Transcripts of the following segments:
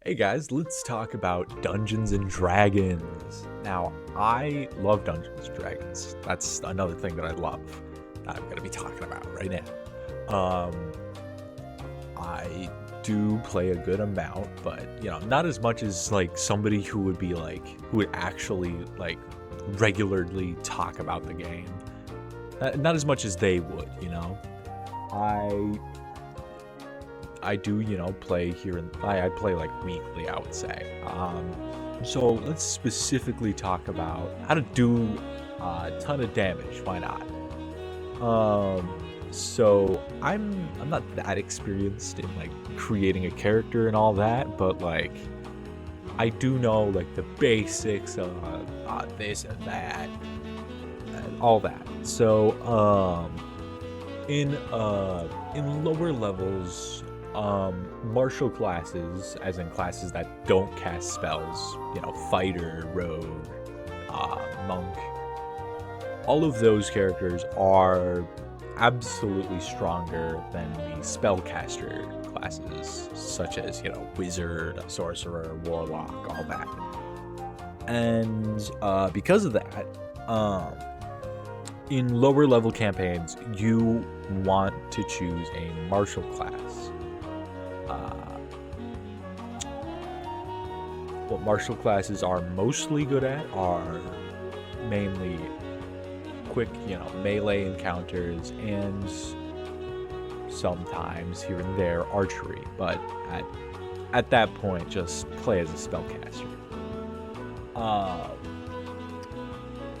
Hey guys, let's talk about Dungeons and Dragons. Now, I love Dungeons and Dragons. That's another thing that I love that I'm going to be talking about right now. I do play a good amount, but not as much as like somebody who would actually regularly talk about the game. Not as much as they would. I do, play here and I play like weekly, I would say. So let's specifically talk about how to do a ton of damage. Why not? So I'm not that experienced in like creating a character and all that, but like I do know like the basics of this and that and all that. So in lower levels, martial classes, as in classes that don't cast spells, fighter, rogue, monk, all of those characters are absolutely stronger than the spellcaster classes, such as, wizard, sorcerer, warlock, all that. And because of that, in lower level campaigns, you want to choose a martial class. What martial classes are mostly good at are mainly quick, melee encounters and sometimes here and there archery, but at that point just play as a spellcaster.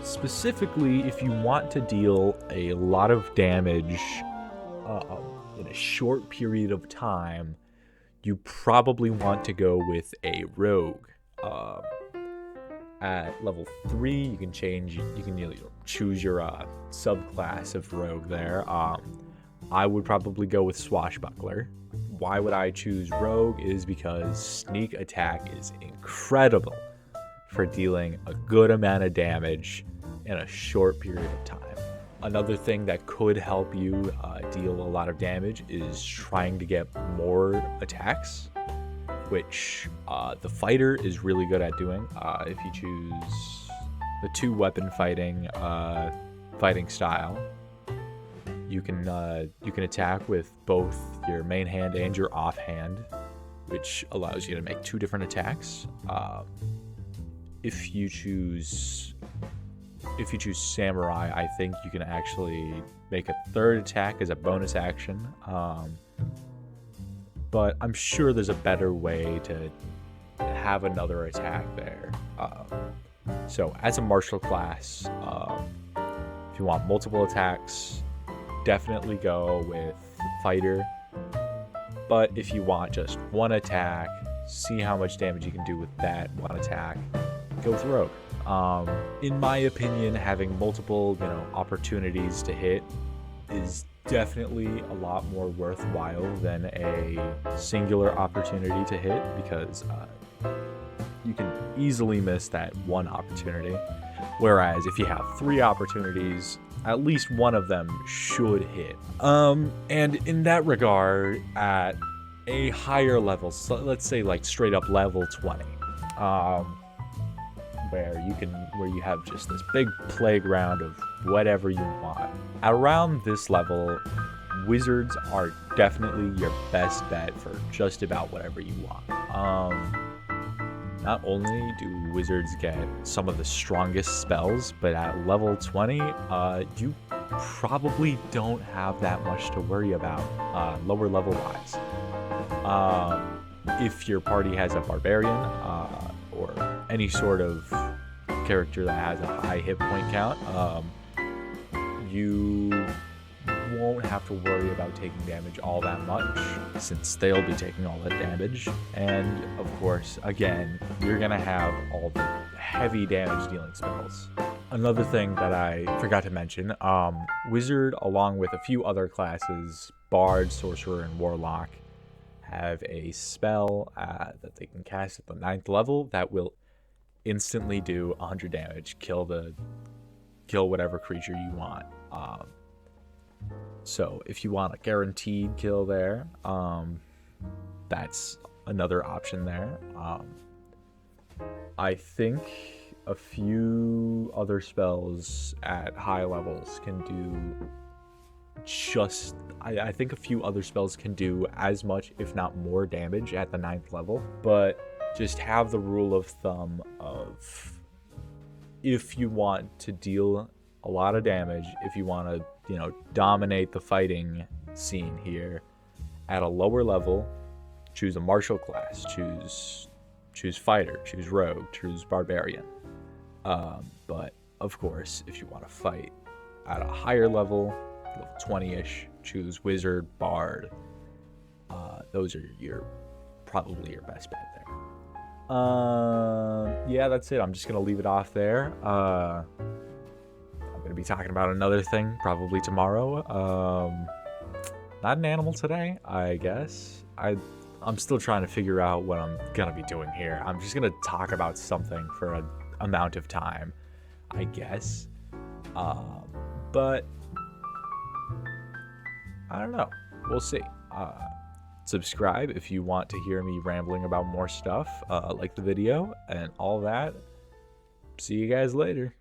Specifically, if you want to deal a lot of damage in a short period of time, you probably want to go with a rogue. At level 3, you can choose your subclass of rogue there. I would probably go with swashbuckler. Why would I choose rogue is because sneak attack is incredible for dealing a good amount of damage in a short period of time. Another thing that could help you deal a lot of damage is trying to get more attacks, which the fighter is really good at doing. If you choose the 2-weapon fighting style, you can attack with both your main hand and your offhand, which allows you to make 2 different attacks. If you choose samurai, I think you can actually make a 3rd attack as a bonus action. But I'm sure there's a better way to have another attack there. So as a martial class, if you want multiple attacks, definitely go with fighter. But if you want just one attack, see how much damage you can do with that one attack, go with rogue. In my opinion, having multiple, opportunities to hit is definitely a lot more worthwhile than a singular opportunity to hit, because you can easily miss that one opportunity. Whereas if you have 3 opportunities, at least one of them should hit. And in that regard, at a higher level, so let's say like straight up level 20, where you have just this big playground of whatever you want. Around this level, wizards are definitely your best bet for just about whatever you want. Not only do wizards get some of the strongest spells, but at level 20, you probably don't have that much to worry about lower level wise. If your party has a barbarian or any sort of character that has a high hit point count, you won't have to worry about taking damage all that much, since they'll be taking all that damage. And of course, again, you're gonna have all the heavy damage dealing spells. Another thing that I forgot to mention, wizard, along with a few other classes, bard, sorcerer, and warlock, have a spell that they can cast at the 9th level that will instantly do 100 damage, kill whatever creature you want. So if you want a guaranteed kill there, that's another option there. I think a few other spells at high levels can do just... I think a few other spells can do as much, if not more, damage at the 9th level. But just have the rule of thumb of, if you want to deal a lot of damage, if you want to, you know, dominate the fighting scene here at a lower level, choose a martial class, choose fighter, choose rogue, choose barbarian. But of course, if you want to fight at a higher level 20-ish, choose wizard, bard. Those are probably your best bet there. Yeah, that's it. I'm just gonna leave it off there. I'm gonna be talking about another thing probably tomorrow. Not an animal today, I guess. I'm still trying to figure out what I'm gonna be doing here. I'm just gonna talk about something for an amount of time, I guess. But I don't know. We'll see. Subscribe if you want to hear me rambling about more stuff. Like the video and all that. See you guys later.